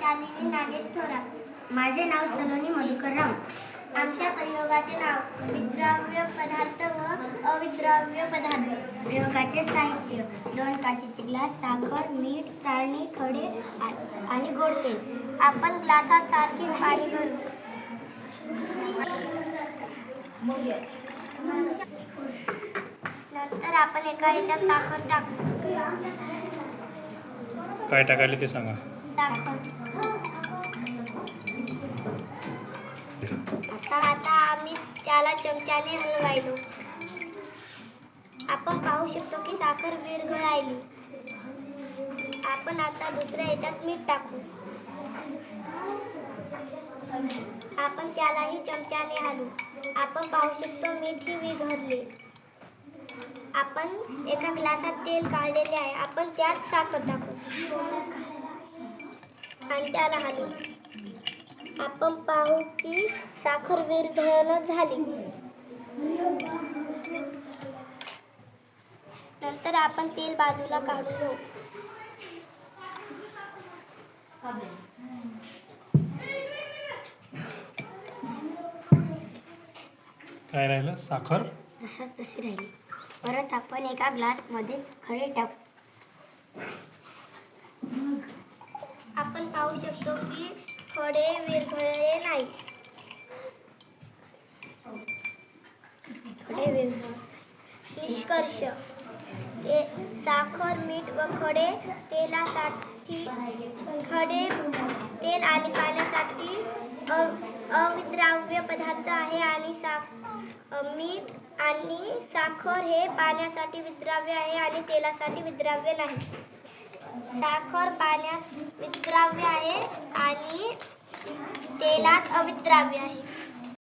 शालिनी नागेश थोरात. माझे नाव सलोनी मधुकर राव. आमच्या प्रयोगाचे नाव विद्राव्य पदार्थ व अविद्राव्य पदार्थ. प्रयोगाचे साहित्य: 2 काचेचे ग्लास, साखर, मीठ, चाळणी, खडे आणि गोड तेल. आपण ग्लासात सारखे पाणी भरू. नंतर आपण एका याच्यात साखर टाकू. काय टाकायले ते सांगा. आता आम्ही त्याला चमच्याने हलवायलो. आपण पाहू शकतो की साखर विरघळायली. आपण आता दुसऱ्या याच्यात मीठ टाकू. आपण त्यालाही चमच्याने हलवू. आपण पाहू शकतो मीठ विरघळले. आपण एका ग्लासात तेल काढलेले आहे. आपण त्यात साखर टाकू आणि त्याला हलवू. आपण पाहू की साखर विरघळण झाली. नंतर आपण तेल बाजूला काढून घेऊ. काय राहिलं? साखर तसाच तशी राहिली. परत आपण एका ग्लासमध्ये खडे टाकू. आपण पाहू शकतो की खडे विरघळले नाही. खडे विरघळले. निष्कर्ष: साखर, मीठ व खडे तेलासाठी तेल आणि पाण्यासाठी अविद्राव्य पदार्थ आहे आणि मीठ आणि साखर हे पाण्यासाठी विद्राव्य आहे आणि तेलासाठी विद्राव्य नाही. साखर पाण्यात विद्राव्य आहे आणि तेलात अविद्राव्य आहे.